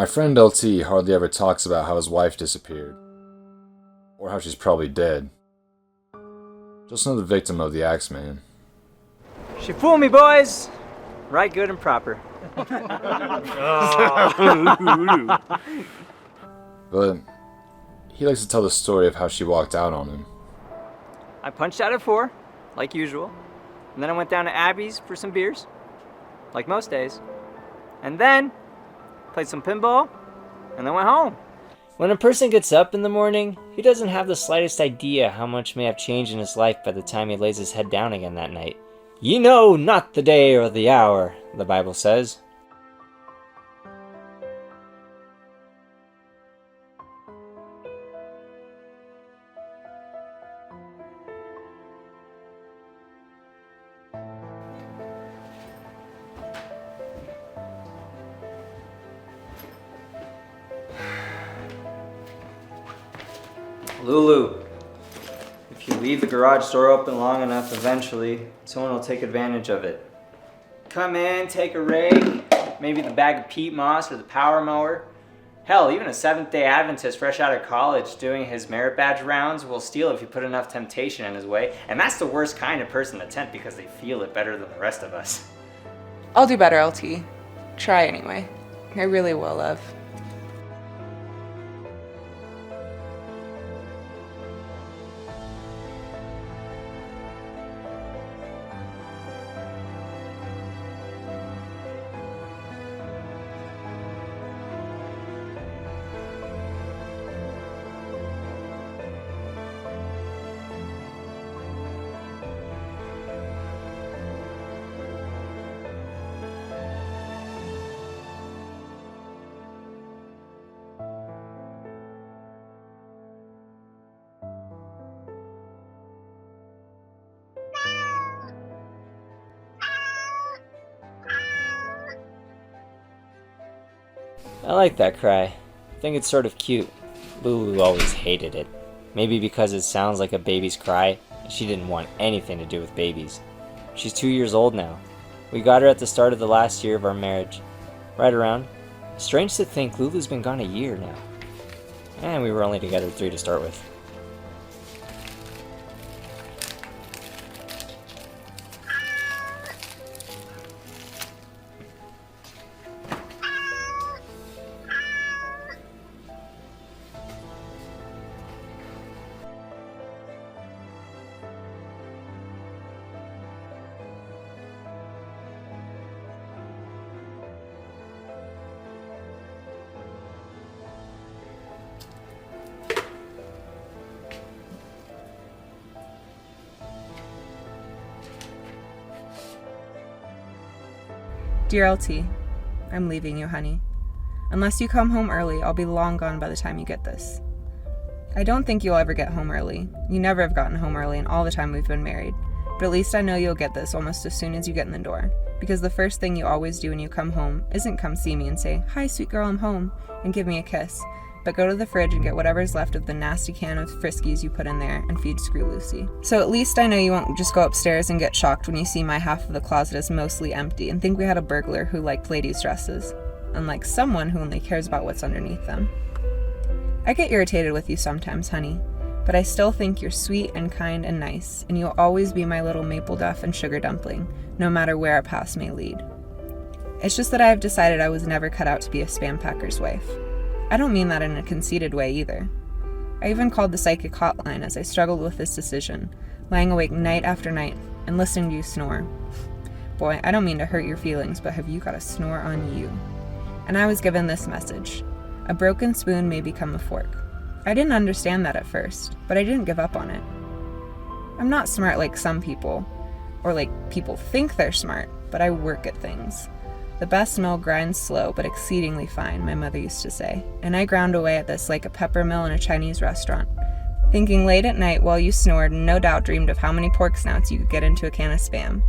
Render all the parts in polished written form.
My friend LT hardly ever talks about how his wife disappeared, or how she's probably dead. Just another victim of the Axeman. She fooled me, boys! Right, good, and proper. But he likes to tell the story of how she walked out on him. I punched out at 4, like usual. And then I went down to Abby's for some beers, like most days. And then played some pinball, and then went home. When a person gets up in the morning, he doesn't have the slightest idea how much may have changed in his life by the time he lays his head down again that night. Ye know not the day or the hour, the Bible says. Lulu, if you leave the garage door open long enough, eventually someone will take advantage of it. Come in, take a rake, maybe the bag of peat moss or the power mower. Hell, even a Seventh-day Adventist fresh out of college doing his merit badge rounds will steal if you put enough temptation in his way. And that's the worst kind of person to tempt because they feel it better than the rest of us. I'll do better, LT. Try anyway. I really will, love. I like that cry. I think it's sort of cute. Lulu always hated it. Maybe because it sounds like a baby's cry, and she didn't want anything to do with babies. She's 2 years old now. We got her at the start of the last year of our marriage. Right around. Strange to think Lulu's been gone a year now. And we were only together 3 to start with. Dear LT, I'm leaving you, honey. Unless you come home early, I'll be long gone by the time you get this. I don't think you'll ever get home early. You never have gotten home early in all the time we've been married. But at least I know you'll get this almost as soon as you get in the door. Because the first thing you always do when you come home isn't come see me and say, "Hi, sweet girl, I'm home," and give me a kiss. But go to the fridge and get whatever's left of the nasty can of Friskies you put in there and feed Screw Lucy. So at least I know you won't just go upstairs and get shocked when you see my half of the closet is mostly empty and think we had a burglar who liked ladies' dresses, unlike someone who only cares about what's underneath them. I get irritated with you sometimes, honey, but I still think you're sweet and kind and nice, and you'll always be my little maple duff and sugar dumpling, no matter where our paths may lead. It's just that I have decided I was never cut out to be a spam packer's wife. I don't mean that in a conceited way either. I even called the psychic hotline as I struggled with this decision, lying awake night after night and listening to you snore. Boy, I don't mean to hurt your feelings, but have you got a snore on you? And I was given this message: a broken spoon may become a fork. I didn't understand that at first, but I didn't give up on it. I'm not smart like some people, or like people think they're smart, but I work at things. The best mill grinds slow, but exceedingly fine, my mother used to say, and I ground away at this like a pepper mill in a Chinese restaurant, thinking late at night while you snored and no doubt dreamed of how many pork snouts you could get into a can of Spam.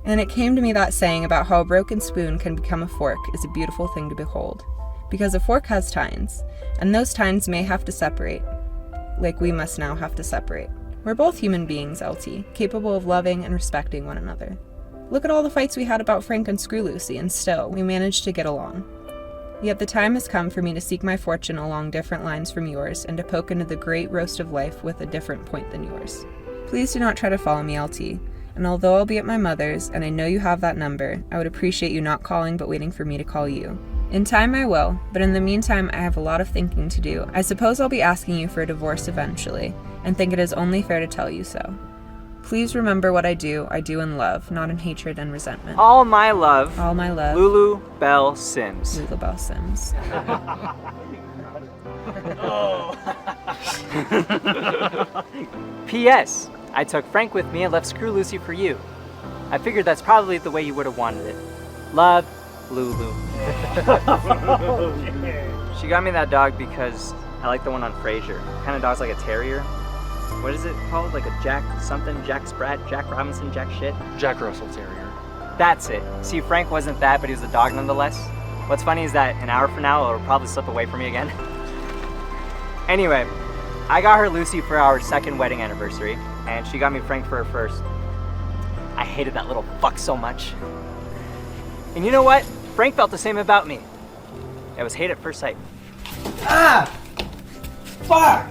And it came to me that saying about how a broken spoon can become a fork is a beautiful thing to behold, because a fork has tines, and those tines may have to separate, like we must now have to separate. We're both human beings, LT, capable of loving and respecting one another. Look at all the fights we had about Frank and Screw Lucy, and still, we managed to get along. Yet the time has come for me to seek my fortune along different lines from yours and to poke into the great roast of life with a different point than yours. Please do not try to follow me, LT. And although I'll be at my mother's, and I know you have that number, I would appreciate you not calling but waiting for me to call you. In time I will, but in the meantime I have a lot of thinking to do. I suppose I'll be asking you for a divorce eventually, and think it is only fair to tell you so. Please remember what I do in love, not in hatred and resentment. All my love. All my love. Lulu Bell Sims. Lulu Bell Sims. P.S. I took Frank with me and left Screw Lucy for you. I figured that's probably the way you would have wanted it. Love, Lulu. She got me that dog because I like the one on Frasier. Kind of dog's like a terrier. What is it called? Like a Jack something, Jack Sprat, Jack Robinson, Jack shit? Jack Russell Terrier. That's it. See, Frank wasn't that, but he was a dog nonetheless. What's funny is that an hour from now, it'll probably slip away from me again. Anyway, I got her Lucy for our second wedding anniversary, and she got me Frank for her first. I hated that little fuck so much. And you know what? Frank felt the same about me. It was hate at first sight. Ah! Fuck!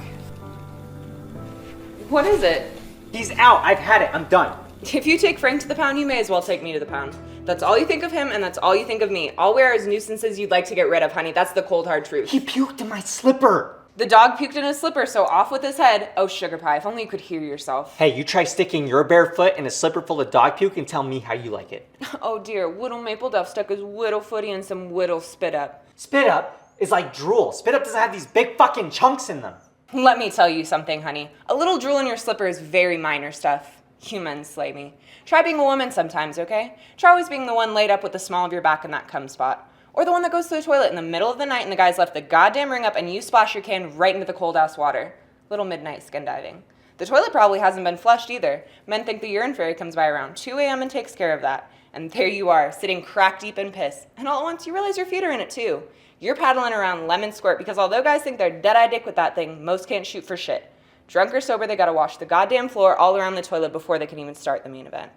What is it? He's out. I've had it. I'm done. If you take Frank to the pound, you may as well take me to the pound. That's all you think of him, and that's all you think of me. All we are is nuisances you'd like to get rid of, honey. That's the cold, hard truth. He puked in my slipper. The dog puked in his slipper, so off with his head. Oh, sugar pie, if only you could hear yourself. Hey, you try sticking your bare foot in a slipper full of dog puke and tell me how you like it. Oh dear, Whittle Maple Duff stuck his whittle footy in some whittle spit up. Spit up is like drool. Spit up doesn't have these big fucking chunks in them. Let me tell you something, honey. A little drool in your slipper is very minor stuff. You men slay me. Try being a woman sometimes, okay? Try always being the one laid up with the small of your back in that cum spot. Or the one that goes to the toilet in the middle of the night and the guy's left the goddamn ring up and you splash your can right into the cold-ass water. Little midnight skin diving. The toilet probably hasn't been flushed either. Men think the urine fairy comes by around 2 a.m. and takes care of that. And there you are, sitting crack deep in piss. And all at once you realize your feet are in it too. You're paddling around lemon squirt because although guys think they're dead-eye dick with that thing, most can't shoot for shit. Drunk or sober, they gotta wash the goddamn floor all around the toilet before they can even start the main event.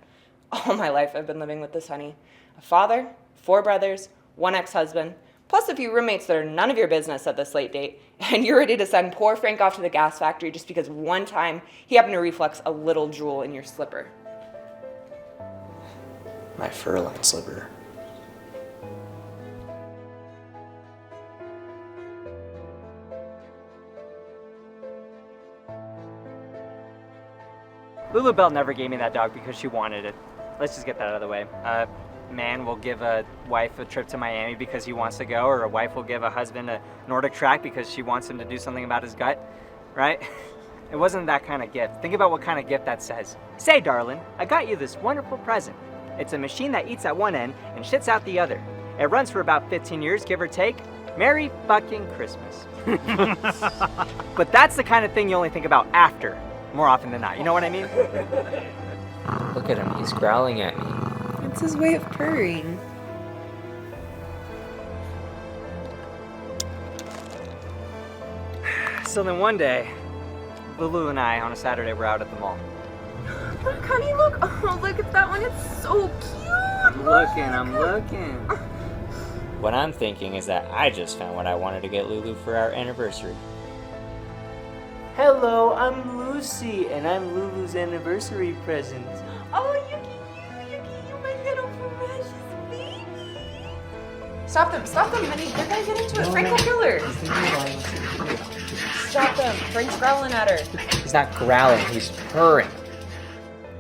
All my life I've been living with this, honey. A father, 4 brothers, 1 ex-husband, plus a few roommates that are none of your business at this late date, and you're ready to send poor Frank off to the gas factory just because one time he happened to reflux a little drool in your slipper. My fur-lined slipper. Lulu Bell never gave me that dog because she wanted it. Let's just get that out of the way. A man will give a wife a trip to Miami because he wants to go, or a wife will give a husband a Nordic track because she wants him to do something about his gut, right? It wasn't that kind of gift. Think about what kind of gift that says. Say, darling, I got you this wonderful present. It's a machine that eats at one end and shits out the other. It runs for about 15 years, give or take. Merry fucking Christmas. But that's the kind of thing you only think about after, more often than not. You know what I mean? Look at him, he's growling at me. It's his way of purring. So then one day, Lulu and I, on a Saturday, were out at the mall. Look, honey, look. Oh, look at that one. It's so cute. I'm looking. What I'm thinking is that I just found what I wanted to get Lulu for our anniversary. Hello, I'm Lucy, and I'm Lulu's anniversary present. Oh, Yuki, you my little precious baby. Stop them, honey. They're gonna get into it. Frank will kill her. Stop them. Frank's growling at her. He's not growling, he's purring.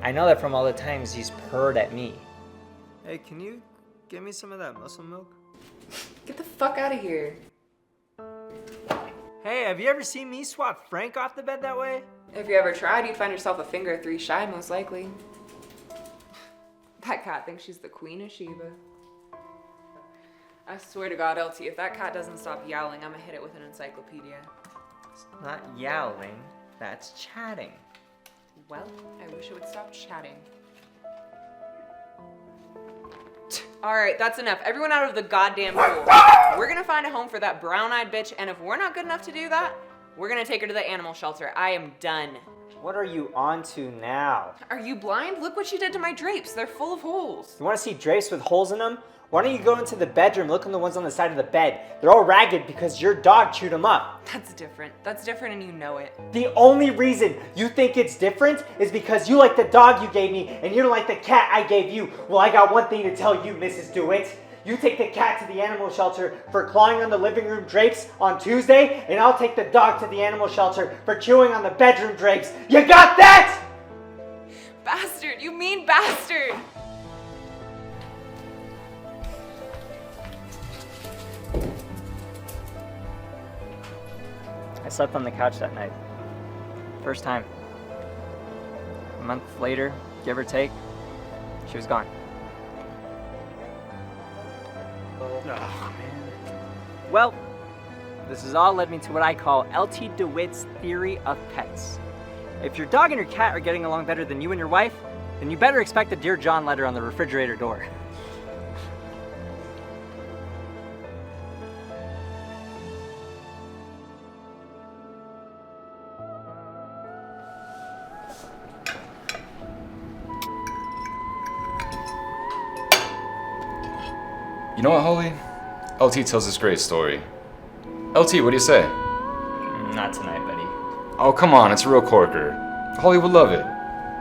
I know that from all the times he's purred at me. Hey, can you give me some of that muscle milk? Get the fuck out of here. Hey, have you ever seen me swap Frank off the bed that way? If you ever tried, you'd find yourself a finger or 3 shy, most likely. That cat thinks she's the Queen of Sheba. I swear to God, LT, if that cat doesn't stop yowling, I'm gonna hit it with an encyclopedia. It's not yowling, that's chatting. Well, I wish it would stop chatting. Alright, that's enough. Everyone out of the goddamn pool. We're gonna find a home for that brown-eyed bitch, and if we're not good enough to do that, we're gonna take her to the animal shelter. I am done. What are you onto now? Are you blind? Look what she did to my drapes. They're full of holes. You want to see drapes with holes in them? Why don't you go into the bedroom, look on the ones on the side of the bed. They're all ragged because your dog chewed them up. That's different. That's different and you know it. The only reason you think it's different is because you like the dog you gave me and you don't like the cat I gave you. Well, I got one thing to tell you, Mrs. DeWitt. You take the cat to the animal shelter for clawing on the living room drapes on Tuesday, and I'll take the dog to the animal shelter for chewing on the bedroom drapes. You got that? Bastard! You mean bastard! I slept on the couch that night. First time. A month later, give or take, she was gone. Oh, man. Well, this has all led me to what I call L.T. DeWitt's theory of pets. If your dog and your cat are getting along better than you and your wife, then you better expect a Dear John letter on the refrigerator door. You know what, Holly? LT tells this great story. LT, what do you say? Not tonight, buddy. Oh, come on, it's a real corker. Holly would love it.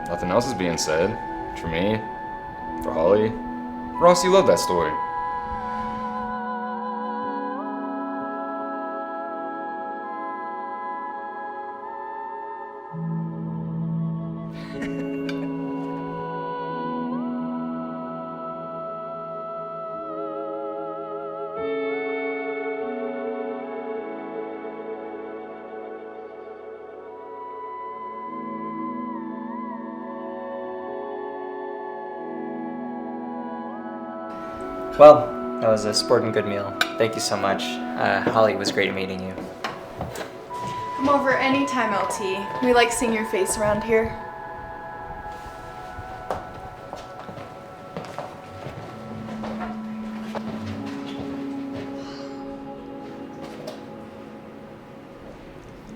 Nothing else is being said. For me, for Holly. Ross, you love that story. Well, that was a sporting good meal. Thank you so much. Holly, it was great meeting you. Come over anytime, LT. We like seeing your face around here.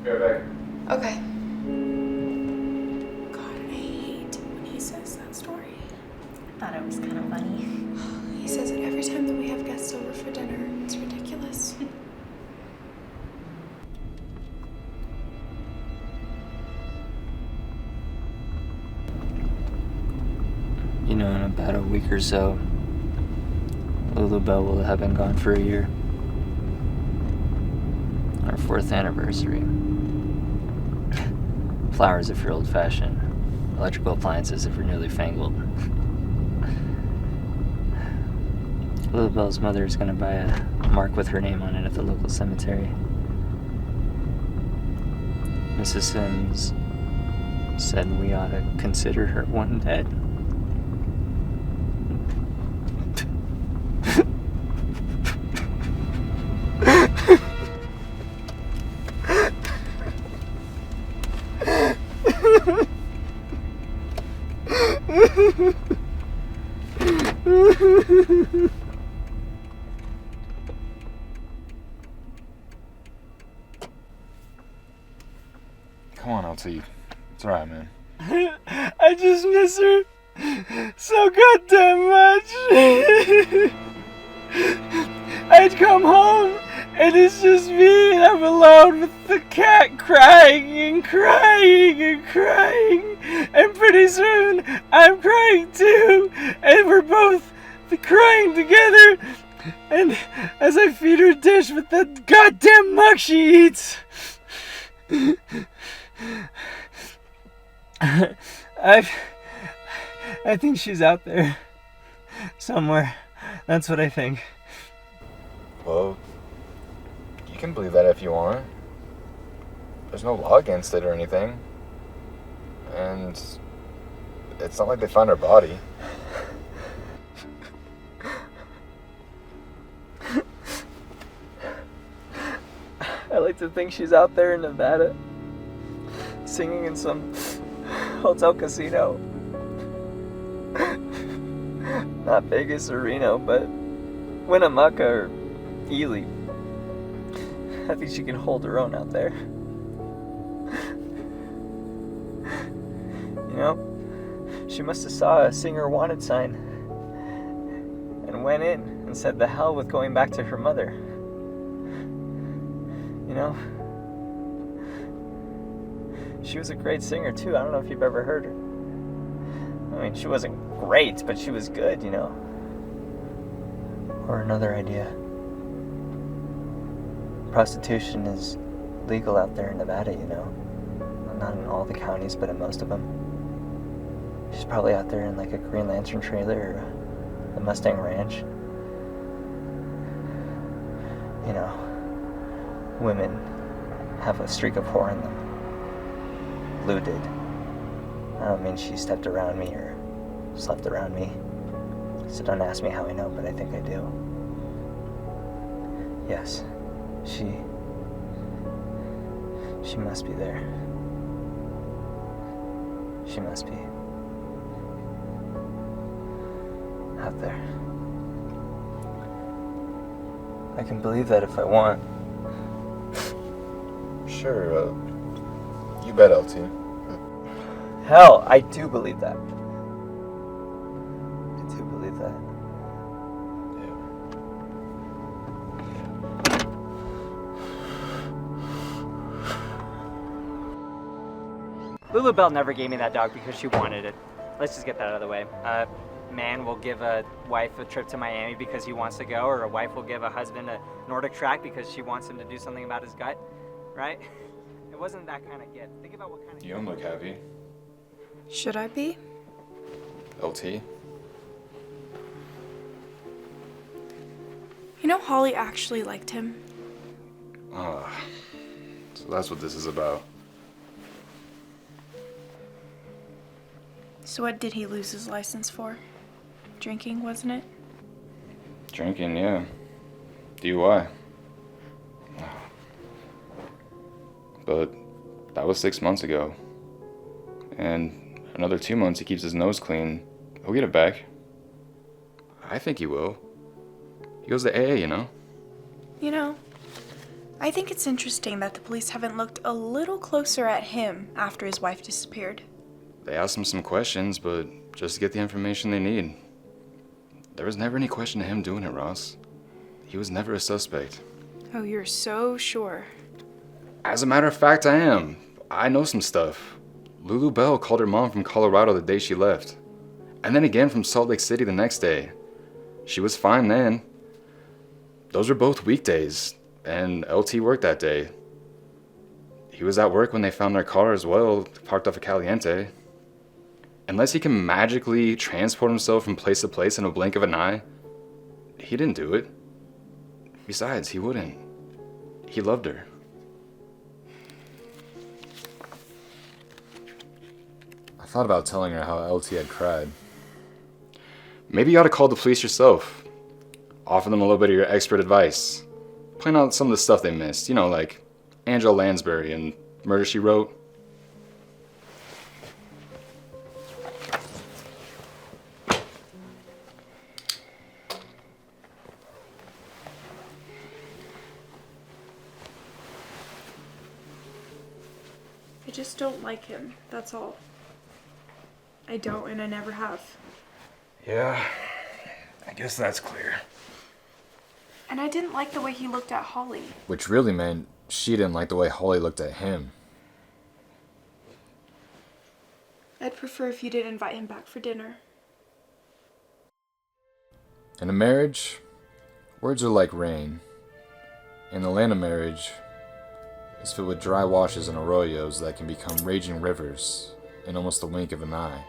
Be right back. Okay. God, I hate when he says that story. Thought it was kind of funny. He says it every time that we have guests over for dinner. It's ridiculous. You know, in about a week or so, Lulu Bell will have been gone for a year. Our 4th anniversary. Flowers if you're old-fashioned. Electrical appliances if you're newly fangled. Lulu Bell's mother is going to buy a mark with her name on it at the local cemetery. Mrs. Sims said we ought to consider her one dead. Come on, LT. It's alright, man. I just miss her so goddamn much. I'd come home and it's just me and I'm alone with the cat crying and crying and crying. And pretty soon I'm crying too. And we're both crying together. And as I feed her dish with that goddamn muck she eats. I think she's out there somewhere. That's what I think. Well, you can believe that if you want. There's no law against it or anything. And it's not like they found her body. I like to think she's out there in Nevada, singing in some hotel casino. Not Vegas or Reno, but Winnemucca or Ely. I think she can hold her own out there. She must have saw a singer wanted sign and went in and said the hell with going back to her mother. You know? She was a great singer too. I don't know if you've ever heard her. I mean, she wasn't great, but she was good, you know? Or another idea. Prostitution is legal out there in Nevada, you know? Not in all the counties, but in most of them. She's probably out there in like a Green Lantern trailer or a Mustang Ranch. You know, women have a streak of whore in them. Lou did. I don't mean she stepped around me or slept around me. So don't ask me how I know, but I think I do. Yes, she must be there. She must be out there. I can believe that if I want. Sure, you bet, LT. Hell, I do believe that. I do believe that. Lulu Bell never gave me that dog because she wanted it. Let's just get that out of the way. A man will give a wife a trip to Miami because he wants to go, or a wife will give a husband a Nordic track because she wants him to do something about his gut, right? It wasn't that kind of gift. Think about what kind of You don't look happy. Should I be? LT? You know, Holly actually liked him. So that's what this is about. So what did he lose his license for? Drinking, wasn't it? Drinking, yeah. DUI. But that was 6 months ago. And another 2 months he keeps his nose clean. He'll get it back. I think he will. He goes to AA, you know? You know, I think it's interesting that the police haven't looked a little closer at him after his wife disappeared. They asked him some questions, but just to get the information they need. There was never any question to him doing it, Ross. He was never a suspect. Oh, you're so sure. As a matter of fact, I am. I know some stuff. Lulu Bell called her mom from Colorado the day she left. And then again from Salt Lake City the next day. She was fine then. Those were both weekdays, and LT worked that day. He was at work when they found their car as well, parked off of Caliente. Unless he can magically transport himself from place to place in a blink of an eye, he didn't do it. Besides, he wouldn't. He loved her. I thought about telling her how LT had cried. Maybe you ought to call the police yourself. Offer them a little bit of your expert advice. Point out some of the stuff they missed. You know, like Angela Lansbury and Murder, She Wrote. I just don't like him, that's all. I don't, and I never have. Yeah, I guess that's clear. And I didn't like the way he looked at Holly. Which really meant she didn't like the way Holly looked at him. I'd prefer if you didn't invite him back for dinner. In a marriage, words are like rain. In the land of marriage, is filled with dry washes and arroyos that can become raging rivers in almost the wink of an eye.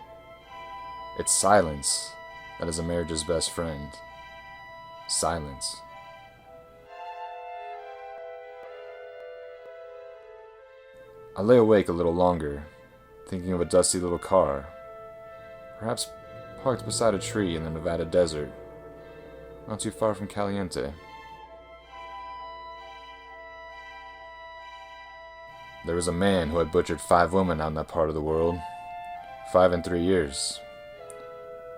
It's silence that is a marriage's best friend. Silence. I lay awake a little longer, thinking of a dusty little car, perhaps parked beside a tree in the Nevada desert, not too far from Caliente. There was a man who had butchered 5 women out in that part of the world, 5 in 3 years,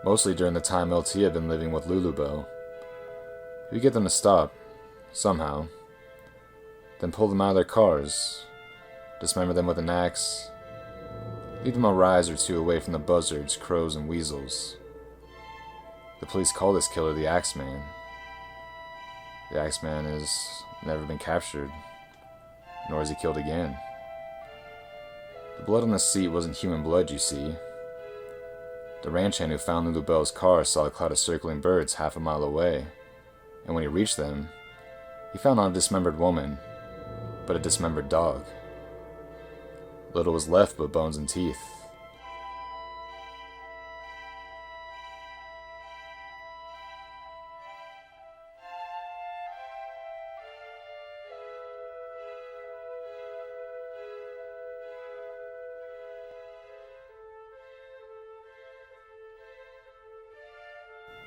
mostly during the time LT had been living with Lulu Bell. He would get them to stop, somehow, then pull them out of their cars, dismember them with an axe, Leave them a rise or two away from the buzzards, crows, and weasels. The police call this killer the Axeman. The Axeman has never been captured, nor is he killed again. The blood on the seat wasn't human blood, you see. The ranch hand who found Lulu Bell's car saw a cloud of circling birds half a mile away, and when he reached them, he found not a dismembered woman, but a dismembered dog. Little was left but bones and teeth.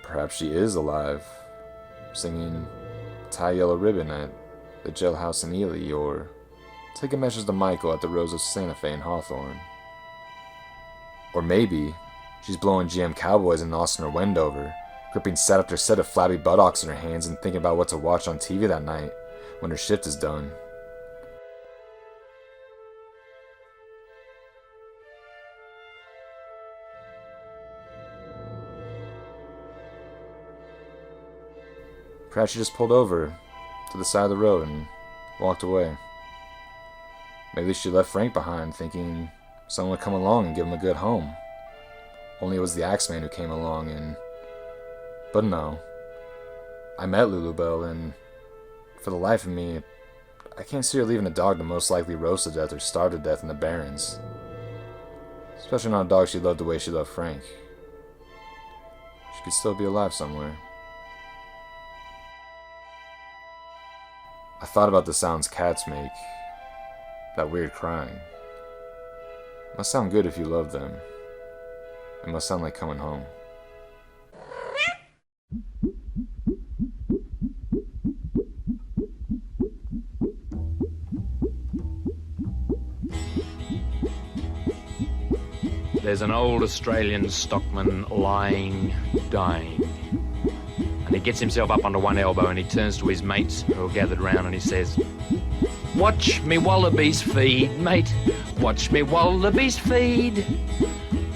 Perhaps she is alive, singing Tie Yellow Ribbon at the jailhouse in Ely, or taking measures to Michael at the Rose of Santa Fe in Hawthorne. Or maybe she's blowing GM Cowboys in Austin or Wendover, gripping set after set of flabby buttocks in her hands and thinking about what to watch on TV that night when her shift is done. Perhaps she just pulled over to the side of the road and walked away. Maybe she left Frank behind thinking someone would come along and give him a good home. Only it was the Axeman who came along and... But no. I met Lulu Bell and for the life of me, I can't see her leaving a dog to most likely roast to death or starve to death in the Barrens. Especially not a dog she loved the way she loved Frank. She could still be alive somewhere. I thought about the sounds cats make. That weird crying. It must sound good if you love them. It must sound like coming home. There's an old Australian stockman lying, dying. And he gets himself up onto one elbow and he turns to his mates who are gathered round and he says, "Watch me wallabies feed, mate. Watch me wallabies feed.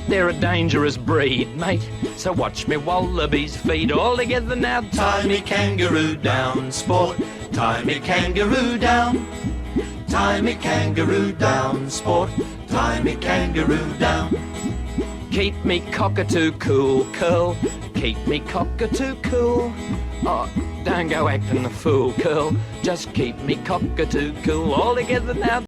They're a dangerous breed, mate. So watch me wallabies feed. All together now. Tie me kangaroo down, sport. Tie me kangaroo down. Tie me kangaroo down, sport. Tie me kangaroo down. Keep me cockatoo cool, curl. Keep me cockatoo cool. Oh, don't go acting the fool, curl. Just keep me cockatoo cool. All together now.